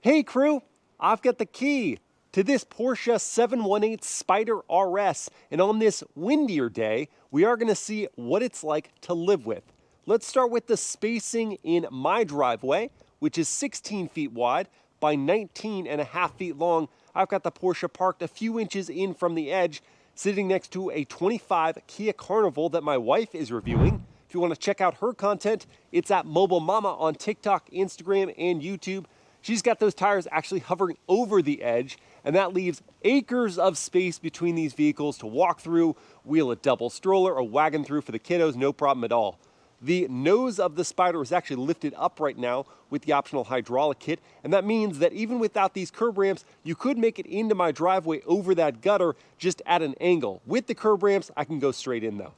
Hey crew, I've got the key to this Porsche 718 Spyder RS, and on this windier day, we are going to see what it's like to live with. Let's start with the spacing in my driveway, which is 16 feet wide by 19.5 feet long. I've got the Porsche parked a few inches in from the edge, sitting next to a 25 Kia Carnival that my wife is reviewing. If you want to check out her content, it's at Mobile Mama on TikTok, Instagram, and YouTube. She's got those tires actually hovering over the edge, and that leaves acres of space between these vehicles to walk through, wheel a double stroller, a wagon through for the kiddos, no problem at all. The nose of the Spyder is actually lifted up right now with the optional hydraulic kit, and that means that even without these curb ramps, you could make it into my driveway over that gutter just at an angle. With the curb ramps, I can go straight in though.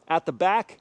At the back,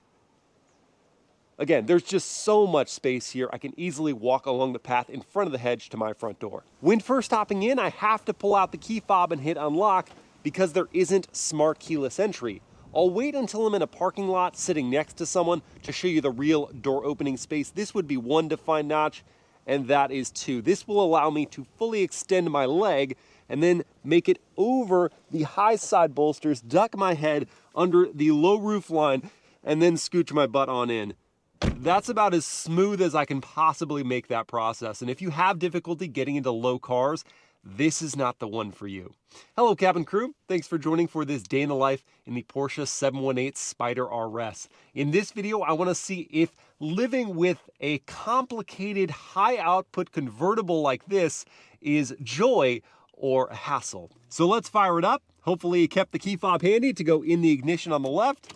again, there's just so much space here. I can easily walk along the path in front of the hedge to my front door. When first hopping in, I have to pull out the key fob and hit unlock because there isn't smart keyless entry. I'll wait until I'm in a parking lot sitting next to someone to show you the real door opening space. This would be one defined notch, and that is two. This will allow me to fully extend my leg and then make it over the high side bolsters, duck my head under the low roof line, and then scooch my butt on in. That's about as smooth as I can possibly make that process. And if you have difficulty getting into low cars, this is not the one for you. Hello, cabin crew. Thanks for joining for this day in the life in the Porsche 718 Spyder RS. In this video, I want to see if living with a complicated high output convertible like this is joy or a hassle. So let's fire it up. Hopefully you kept the key fob handy to go in the ignition on the left.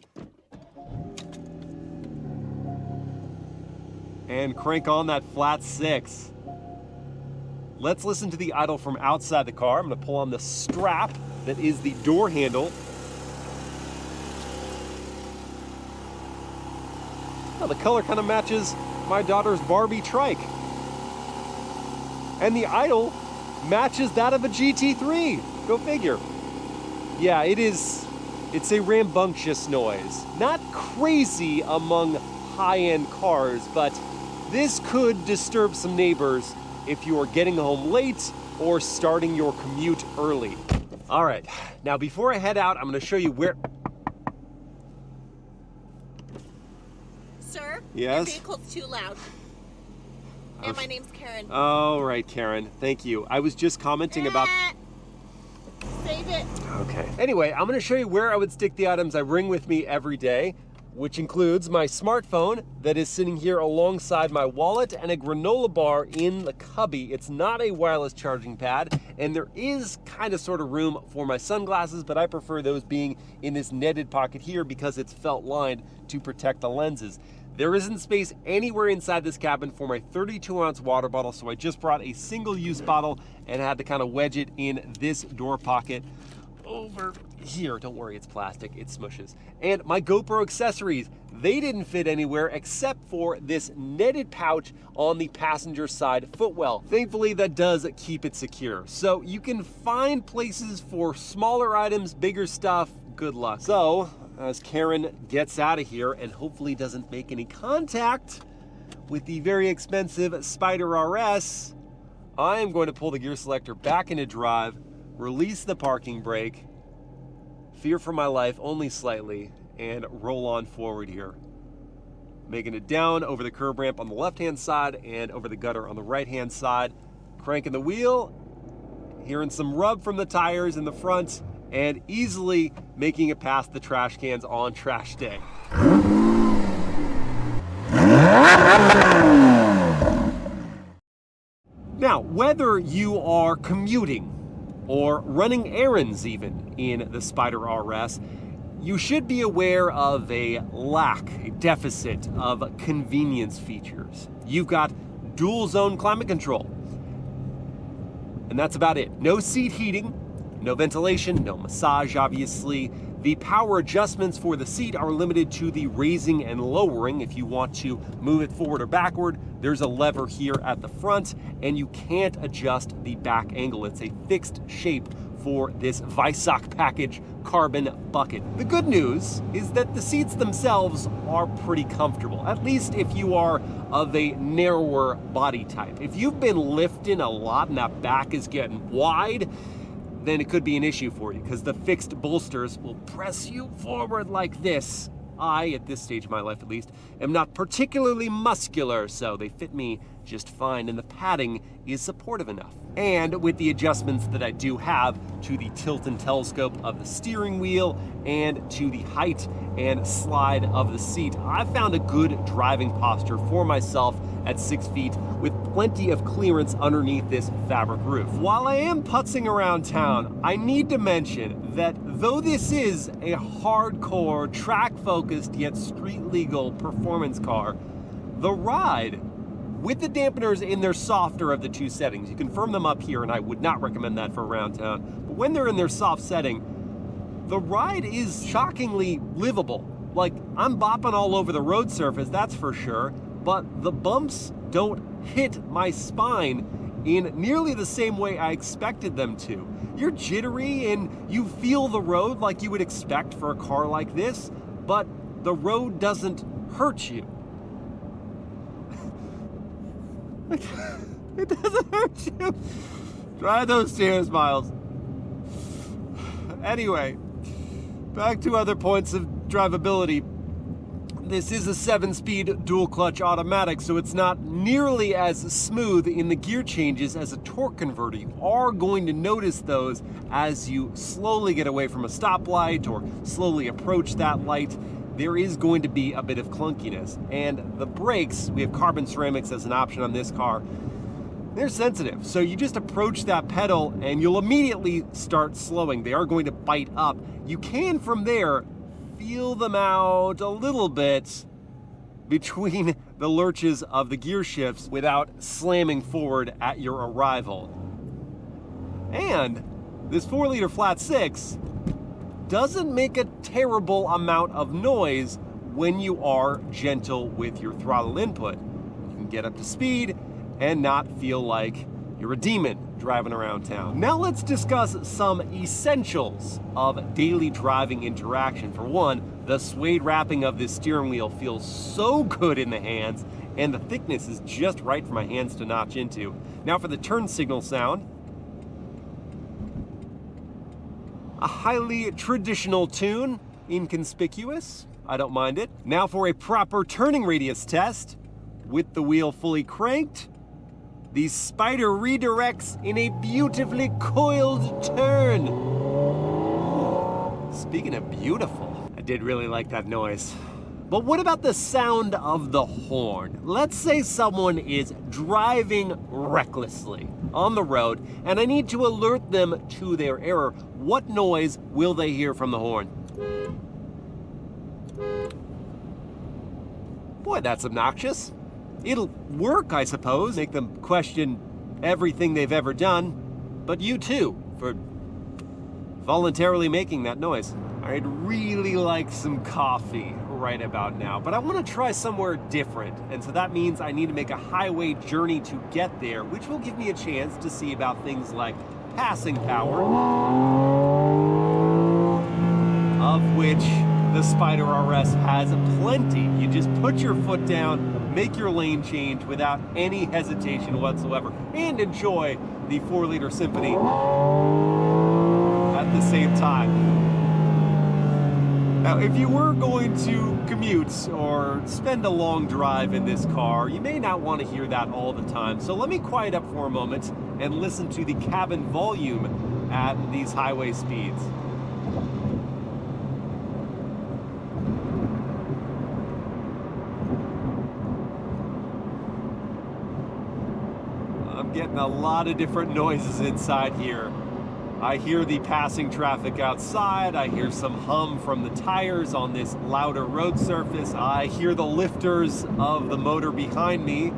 And crank on that flat 6. Let's listen to the idle from outside the car. I'm going to pull on the strap that is the door handle. Oh, the color kind of matches my daughter's Barbie trike. And the idle matches that of a GT3. Go figure. Yeah, it's a rambunctious noise. Not crazy among high-end cars, but this could disturb some neighbors if you are getting home late or starting your commute early. All right, now before I head out, I'm going to show you where... Sir? Yes? Your vehicle's too loud. And my name's Karen. All right, Karen, thank you. I was just commenting about... Save it. Okay. Anyway, I'm going to show you where I would stick the items I bring with me every day, which includes my smartphone that is sitting here alongside my wallet and a granola bar in the cubby. It's not a wireless charging pad, and there is kind of sort of room for my sunglasses, but I prefer those being in this netted pocket here because it's felt lined to protect the lenses. There isn't space anywhere inside this cabin for my 32-ounce water bottle, so I just brought a single-use bottle and had to kind of wedge it in this door pocket over here. Don't worry, it's plastic, it smushes. And my GoPro accessories, they didn't fit anywhere except for this netted pouch on the passenger side footwell. Thankfully, that does keep it secure. So you can find places for smaller items, bigger stuff, good luck. So, as Karen gets out of here and hopefully doesn't make any contact with the very expensive Spyder RS, I am going to pull the gear selector back into drive, release the parking brake, fear for my life only slightly, and roll on forward here. Making it down over the curb ramp on the left-hand side and over the gutter on the right-hand side. Cranking the wheel, hearing some rub from the tires in the front, and easily making it past the trash cans on trash day. Now, whether you are commuting or running errands even in the Spyder RS, you should be aware of a deficit of convenience features. You've got dual zone climate control, and that's about it. No seat heating, no ventilation, no massage, obviously. The power adjustments for the seat are limited to the raising and lowering. If you want to move it forward or backward, there's a lever here at the front, and you can't adjust the back angle. It's a fixed shape for this Weissach Package carbon bucket. The good news is that the seats themselves are pretty comfortable, at least if you are of a narrower body type. If you've been lifting a lot and that back is getting wide, then it could be an issue for you because the fixed bolsters will press you forward like this. I, at this stage of my life at least, am not particularly muscular, so they fit me just fine, and the padding is supportive enough. And with the adjustments that I do have to the tilt and telescope of the steering wheel and to the height and slide of the seat, I've found a good driving posture for myself at 6 feet with plenty of clearance underneath this fabric roof. While I am putzing around town, I need to mention that though this is a hardcore, track-focused yet street-legal performance car, the ride, with the dampeners in their softer of the two settings, you can firm them up here, and I would not recommend that for around town, but when they're in their soft setting, the ride is shockingly livable. Like, I'm bopping all over the road surface, that's for sure, but the bumps don't hit my spine in nearly the same way I expected them to. You're jittery and you feel the road like you would expect for a car like this, but the road doesn't hurt you. It doesn't hurt you. Try those stairs, Miles. Anyway, back to other points of drivability. This is a 7-speed dual-clutch automatic, so it's not nearly as smooth in the gear changes as a torque converter. You are going to notice those as you slowly get away from a stoplight or slowly approach that light. There is going to be a bit of clunkiness. And the brakes, we have carbon ceramics as an option on this car, they're sensitive. So you just approach that pedal and you'll immediately start slowing. They are going to bite up. You can, from there, feel them out a little bit between the lurches of the gear shifts without slamming forward at your arrival. And this 4-liter flat 6 doesn't make a terrible amount of noise when you are gentle with your throttle input. You can get up to speed and not feel like you're a demon driving around town. Now let's discuss some essentials of daily driving interaction. For one, the suede wrapping of this steering wheel feels so good in the hands, and the thickness is just right for my hands to notch into. Now for the turn signal sound, a highly traditional tune, inconspicuous, I don't mind it. Now for a proper turning radius test, with the wheel fully cranked, the Spyder redirects in a beautifully coiled turn. Speaking of beautiful, I did really like that noise. But what about the sound of the horn? Let's say someone is driving recklessly on the road and I need to alert them to their error. What noise will they hear from the horn? Boy, that's obnoxious. It'll work, I suppose, make them question everything they've ever done, but you too, for voluntarily making that noise. I'd really like some coffee right about now, but I want to try somewhere different, and so that means I need to make a highway journey to get there, which will give me a chance to see about things like passing power, of which the Spyder RS has plenty. You just put your foot down, make your lane change without any hesitation whatsoever, and enjoy the 4-liter symphony at the same time. Now, if you were going to commute or spend a long drive in this car, you may not want to hear that all the time. So let me quiet up for a moment and listen to the cabin volume at these highway speeds. I'm getting a lot of different noises inside here. I hear the passing traffic outside, I hear some hum from the tires on this louder road surface, I hear the lifters of the motor behind me,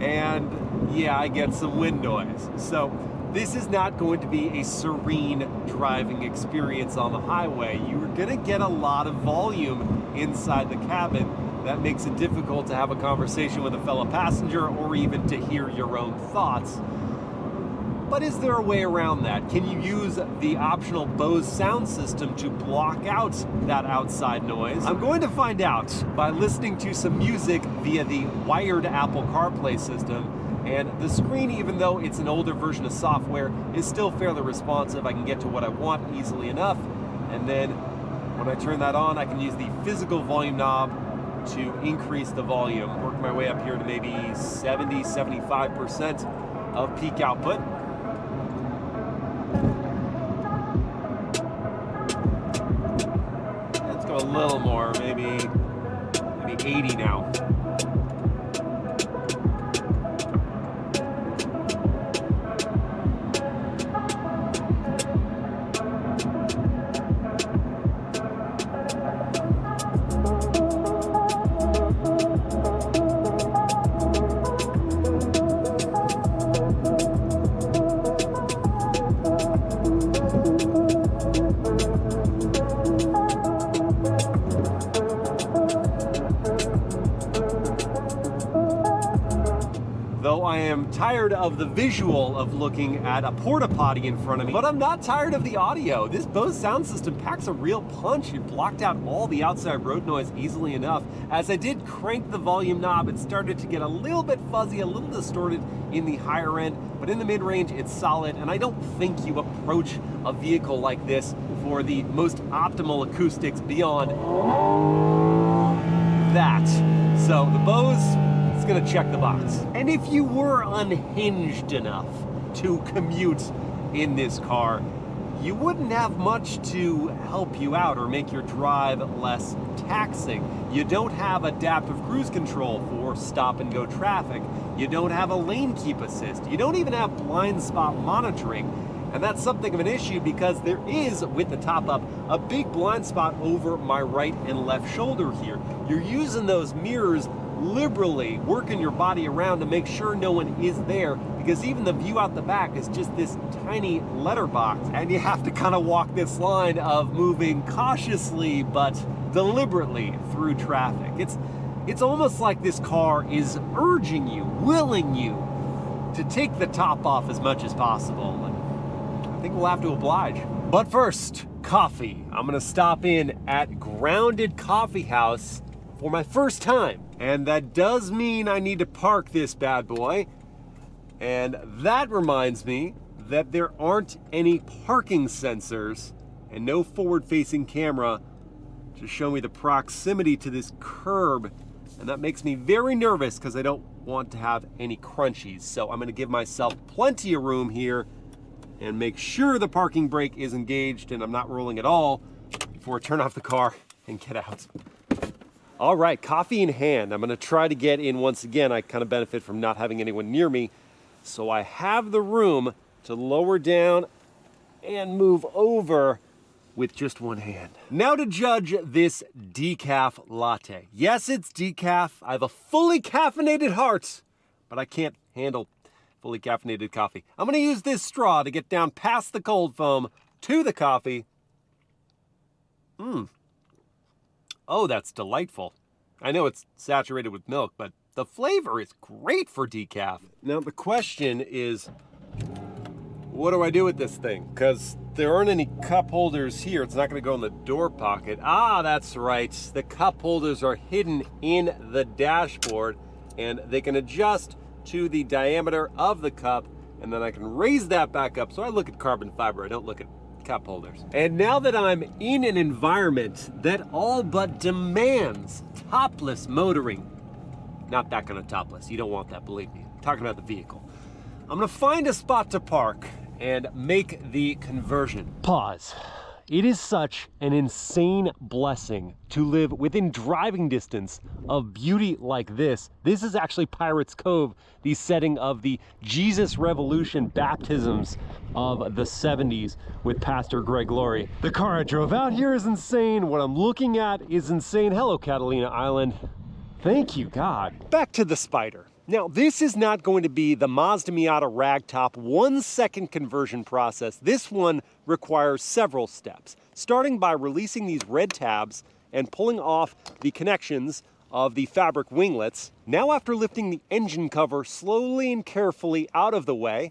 and yeah, I get some wind noise. So this is not going to be a serene driving experience on the highway. You're gonna get a lot of volume inside the cabin. That makes it difficult to have a conversation with a fellow passenger or even to hear your own thoughts. But is there a way around that? Can you use the optional BOSE sound system to block out that outside noise? I'm going to find out by listening to some music via the wired Apple CarPlay system. And the screen, even though it's an older version of software, is still fairly responsive. I can get to what I want easily enough. And then when I turn that on, I can use the physical volume knob to increase the volume. Work my way up here to maybe 70, 75% of peak output. Let's go a little more, maybe 80 now. Though I am tired of the visual of looking at a porta potty in front of me, but I'm not tired of the audio. This BOSE sound system packs a real punch. It blocked out all the outside road noise easily enough. As I did crank the volume knob, it started to get a little bit fuzzy, a little distorted in the higher end, but in the mid-range, it's solid, and I don't think you approach a vehicle like this for the most optimal acoustics beyond that. So the BOSE, it's gonna check the box. And if you were unhinged enough to commute in this car, you wouldn't have much to help you out or make your drive less taxing. You don't have adaptive cruise control for stop and go traffic. You don't have a lane keep assist. You don't even have blind spot monitoring. And that's something of an issue because there is, with the top up, a big blind spot over my right and left shoulder here. You're using those mirrors liberally, working your body around to make sure no one is there, because even the view out the back is just this tiny letterbox, and you have to kind of walk this line of moving cautiously but deliberately through traffic. It's almost like this car is urging you, willing you to take the top off as much as possible, and I think we'll have to oblige. But first, coffee. I'm gonna stop in at Grounded Coffee House for my first time. And that does mean I need to park this bad boy. And that reminds me that there aren't any parking sensors and no forward-facing camera to show me the proximity to this curb. And that makes me very nervous because I don't want to have any crunchies. So I'm gonna give myself plenty of room here and make sure the parking brake is engaged and I'm not rolling at all before I turn off the car and get out. All right, coffee in hand. I'm gonna try to get in once again. I kind of benefit from not having anyone near me. So I have the room to lower down and move over with just one hand. Now to judge this decaf latte. Yes, it's decaf. I have a fully caffeinated heart, but I can't handle fully caffeinated coffee. I'm gonna use this straw to get down past the cold foam to the coffee. Oh, that's delightful. I know it's saturated with milk, but the flavor is great for decaf. Now the question is, what do I do with this thing? Because there aren't any cup holders here. It's not gonna go in the door pocket. Ah, that's right. The cup holders are hidden in the dashboard and they can adjust to the diameter of the cup, and then I can raise that back up. So I look at carbon fiber, I don't look at cup holders. And now that I'm in an environment that all but demands topless motoring, not that kind of topless, you don't want that, believe me, I'm talking about the vehicle. I'm gonna find a spot to park and make the conversion. Pause. It is such an insane blessing to live within driving distance of beauty like this. This is actually Pirates Cove, the setting of the Jesus Revolution baptisms of the 70s with Pastor Greg Laurie. The car I drove out here is insane. What I'm looking at is insane. Hello, Catalina Island. Thank you, God. Back to the Spyder. Now, this is not going to be the Mazda Miata ragtop 1-second conversion process. This one requires several steps, starting by releasing these red tabs and pulling off the connections of the fabric winglets. Now, after lifting the engine cover slowly and carefully out of the way,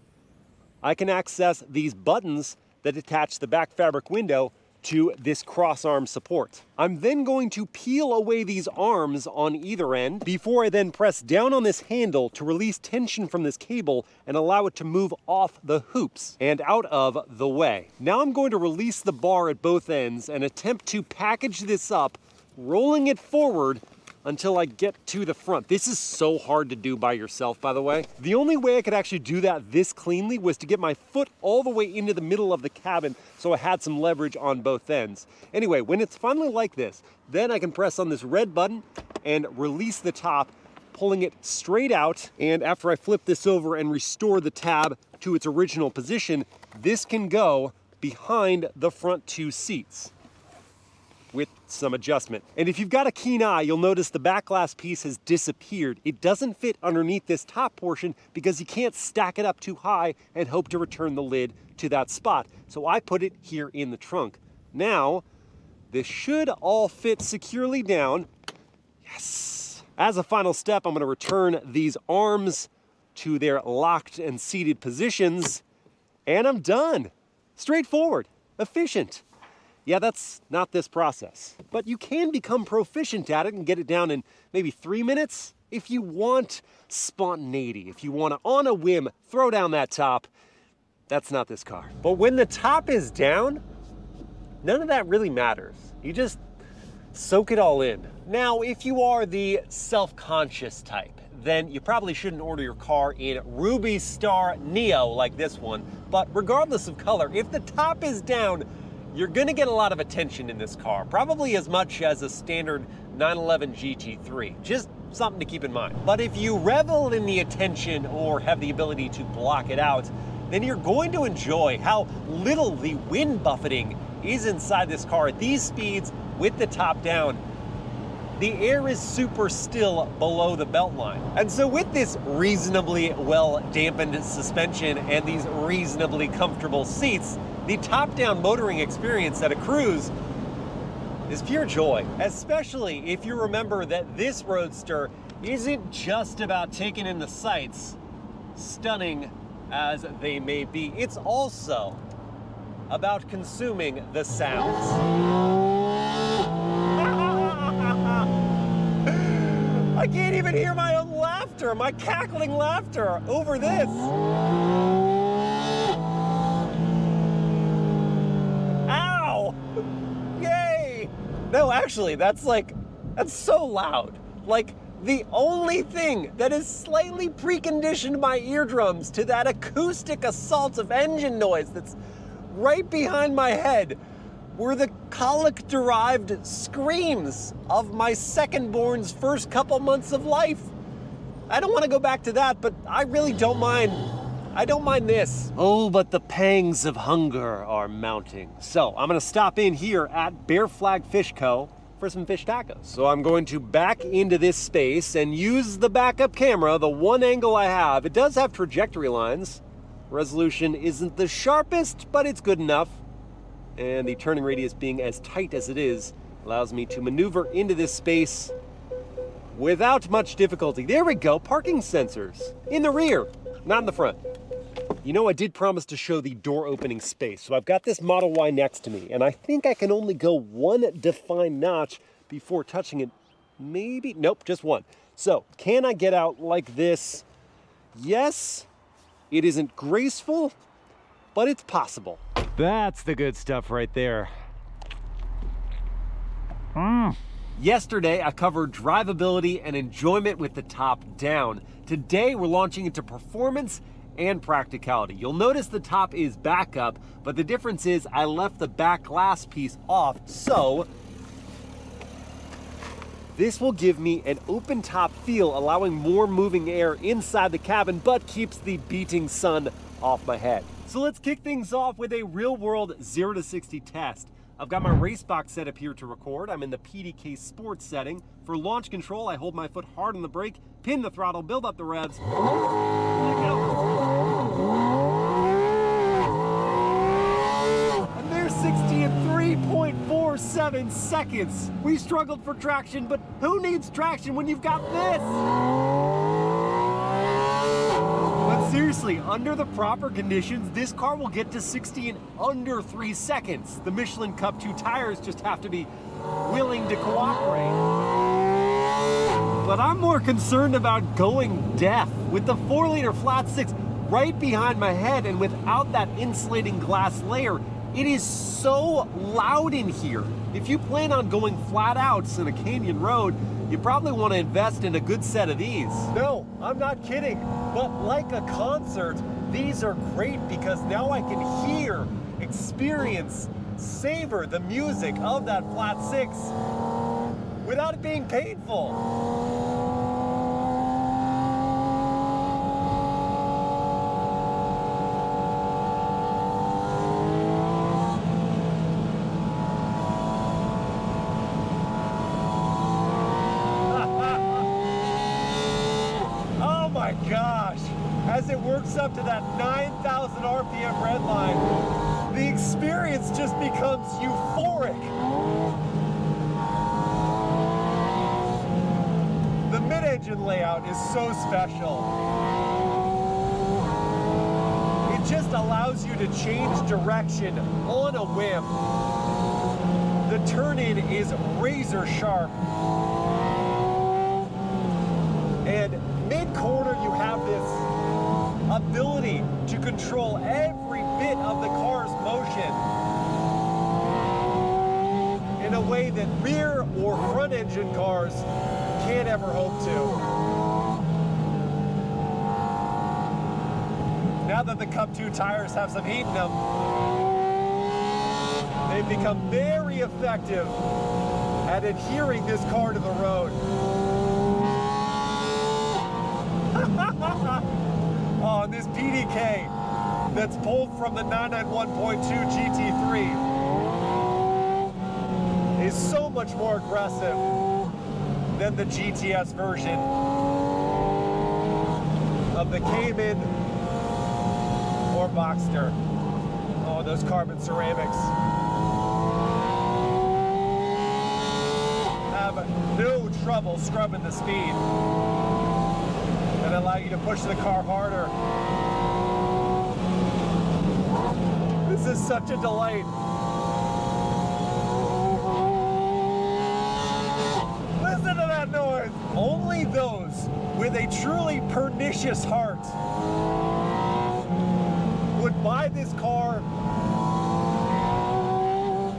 I can access these buttons that attach the back fabric window to this cross-arm support. I'm then going to peel away these arms on either end before I then press down on this handle to release tension from this cable and allow it to move off the hoops and out of the way. Now I'm going to release the bar at both ends and attempt to package this up, rolling it forward until I get to the front. This is so hard to do by yourself, by the way. The only way I could actually do that this cleanly was to get my foot all the way into the middle of the cabin so I had some leverage on both ends. Anyway, when it's finally like this, then I can press on this red button and release the top, pulling it straight out. And after I flip this over and restore the tab to its original position, this can go behind the front two seats with some adjustment. And if you've got a keen eye, you'll notice the back glass piece has disappeared. It doesn't fit underneath this top portion because you can't stack it up too high and hope to return the lid to that spot. So I put it here in the trunk. Now, this should all fit securely down. Yes. As a final step, I'm going to return these arms to their locked and seated positions, and I'm done. Straightforward, efficient. Yeah, that's not this process, but you can become proficient at it and get it down in maybe 3 minutes if you want spontaneity, if you want to, on a whim, throw down that top. That's not this car. But when the top is down, none of that really matters. You just soak it all in. Now, if you are the self-conscious type, then you probably shouldn't order your car in Ruby Star Neo like this one. But regardless of color, if the top is down, you're gonna get a lot of attention in this car, probably as much as a standard 911 GT3. Just something to keep in mind. But if you revel in the attention or have the ability to block it out, then you're going to enjoy how little the wind buffeting is inside this car at these speeds with the top down. The air is super still below the belt line. And so with this reasonably well dampened suspension and these reasonably comfortable seats, the top-down motoring experience at a cruise is pure joy, especially if you remember that this Roadster isn't just about taking in the sights, stunning as they may be. It's also about consuming the sounds. I can't even hear my own laughter, my cackling laughter over this. Yay! No, actually, that's so loud. Like, the only thing that has slightly preconditioned my eardrums to that acoustic assault of engine noise that's right behind my head were the colic-derived screams of my second-born's first couple months of life. I don't want to go back to that, but I really don't mind. I don't mind this. Oh, but the pangs of hunger are mounting. So I'm gonna stop in here at Bear Flag Fish Co. for some fish tacos. So I'm going to back into this space and use the backup camera, the one angle I have. It does have trajectory lines. Resolution isn't the sharpest, but it's good enough. And the turning radius being as tight as it is allows me to maneuver into this space without much difficulty. There we go, parking sensors in the rear, not in the front. You know, I did promise to show the door opening space, so I've got this Model Y next to me, and I think I can only go one defined notch before touching it. Maybe, nope, just one. So, can I get out like this? Yes, it isn't graceful, but it's possible. That's the good stuff right there. Yesterday, I covered drivability and enjoyment with the top down. Today, we're launching into performance and practicality. You'll notice the top is back up, but the difference is I left the back glass piece off, so this will give me an open top feel, allowing more moving air inside the cabin, but keeps the beating sun off my head. So let's kick things off with a real-world 0 to 60 test. I've got my race box set up here to record. I'm in the PDK Sports setting. For launch control, I hold my foot hard on the brake, pin the throttle, build up the revs. There we go. And there's 60 in 3.47 seconds. We struggled for traction, but who needs traction when you've got this? But seriously, under the proper conditions, this car will get to 60 in under 3 seconds. The Michelin Cup 2 tires just have to be willing to cooperate. But I'm more concerned about going deaf. With the 4-liter flat 6 right behind my head and without that insulating glass layer, it is so loud in here. If you plan on going flat outs in a canyon road, you probably want to invest in a good set of these. No, I'm not kidding. But like a concert, these are great because now I can hear, experience, savor the music of that flat 6 without it being painful. Gosh, as it works up to that 9,000 RPM red line, the experience just becomes euphoric. The mid-engine layout is so special. It just allows you to change direction on a whim. The turn-in is razor sharp. And mid-corner, you have this ability to control every bit of the car's motion in a way that rear or front engine cars can't ever hope to. Now that the Cup 2 tires have some heat in them, they've become very effective at adhering this car to the road. Oh, and this PDK that's pulled from the 991.2 GT3 is so much more aggressive than the GTS version of the Cayman or Boxster. Oh, those carbon ceramics have no trouble scrubbing the speed and allow you to push the car harder. This is such a delight. Listen to that noise. Only those with a truly pernicious heart would buy this car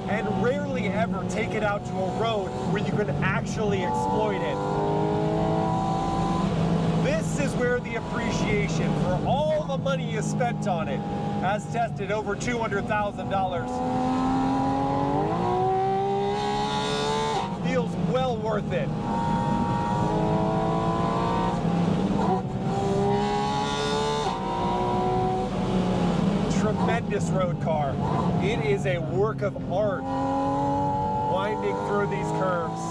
and rarely ever take it out to a road where you can actually exploit it. This is where the appreciation for all the money you spent on it, as tested over $200,000, feels well worth it. Tremendous road car. It is a work of art winding through these curves.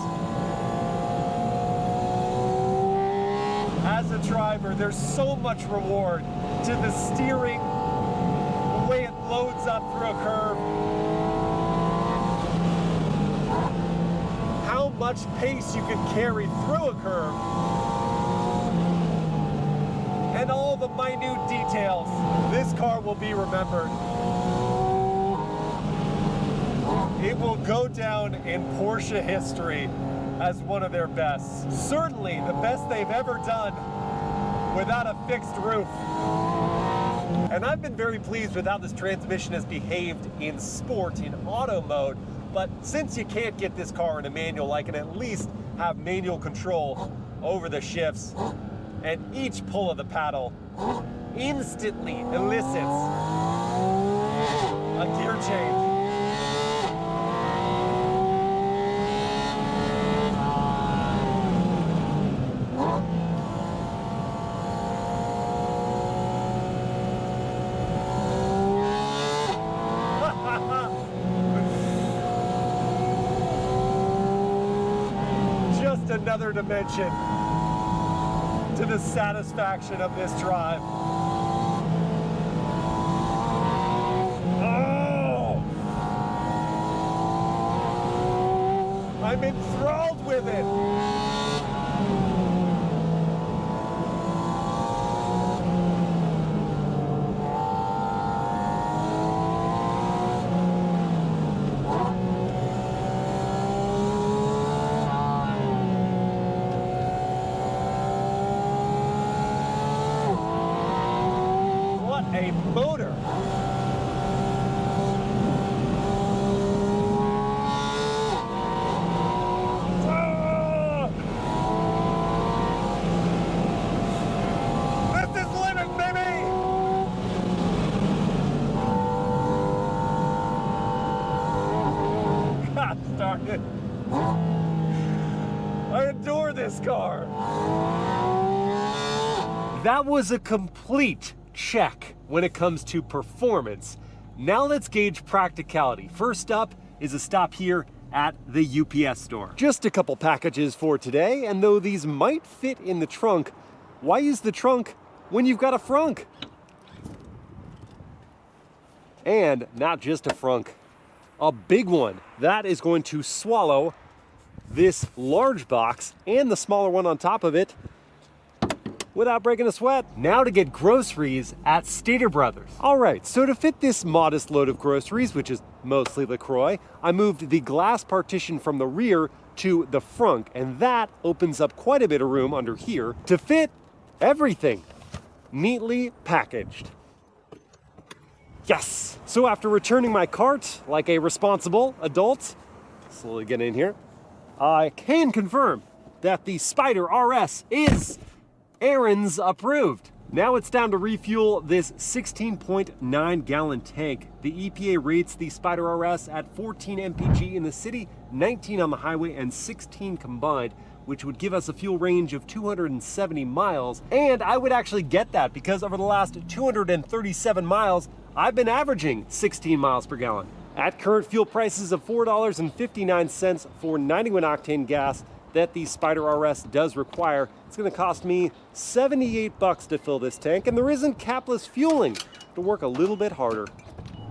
As a driver, there's so much reward to the steering, the way it loads up through a curve, how much pace you can carry through a curve, and all the minute details. This car will be remembered. It will go down in Porsche history as one of their best. Certainly the best they've ever done without a fixed roof. And I've been very pleased with how this transmission has behaved in sport, in auto mode, but since you can't get this car in a manual, I can at least have manual control over the shifts, and each pull of the paddle instantly elicits a gear change. another dimension to the satisfaction of this drive. Oh! I'm enthralled with it. A motor. This is living, baby! God darn it. I adore this car. That was a complete check when it comes to performance. Now let's gauge practicality. First up is a stop here at the UPS store. Just a couple packages for today, and though these might fit in the trunk, why use the trunk when you've got a frunk? And not just a frunk, a big one that is going to swallow this large box and the smaller one on top of it without breaking a sweat. Now to get groceries at Stater Brothers. All right, so to fit this modest load of groceries, which is mostly LaCroix, I moved the glass partition from the rear to the front, and that opens up quite a bit of room under here to fit everything neatly packaged. Yes! So after returning my cart like a responsible adult, slowly get in here, I can confirm that the Spyder RS is errands approved. Now it's time to refuel this 16.9 gallon tank. The EPA rates the Spyder RS at 14 mpg in the city, 19 on the highway, and 16 combined, which would give us a fuel range of 270 miles. And I would actually get that because over the last 237 miles, I've been averaging 16 miles per gallon. At current fuel prices of $4.59 for 91 octane gas that the Spyder RS does require, it's gonna cost me $78 to fill this tank, and there isn't capless fueling to work a little bit harder.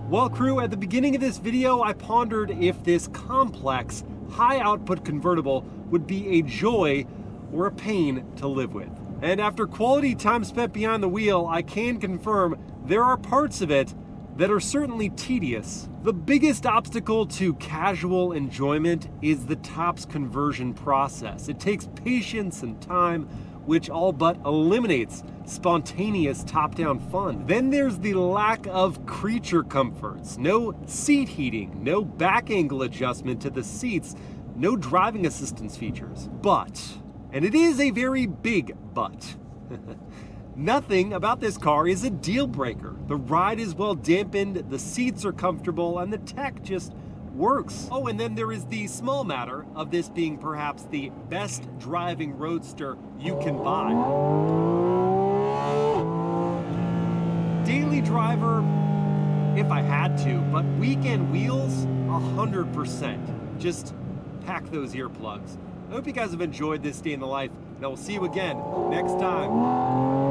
Well, crew, at the beginning of this video, I pondered if this complex, high output convertible would be a joy or a pain to live with. And after quality time spent behind the wheel, I can confirm there are parts of it that are certainly tedious. The biggest obstacle to casual enjoyment is the tops conversion process. It takes patience and time, which all but eliminates spontaneous top-down fun. Then there's the lack of creature comforts. No seat heating, no back angle adjustment to the seats, no driving assistance features. But, and it is a very big but, nothing about this car is a deal breaker. The ride is well dampened, the seats are comfortable, and the tech just works. Oh, and then there is the small matter of this being perhaps the best driving roadster you can buy. Daily driver, if I had to, but weekend wheels, 100%. Just pack those earplugs. I hope you guys have enjoyed this day in the life, and I will see you again next time.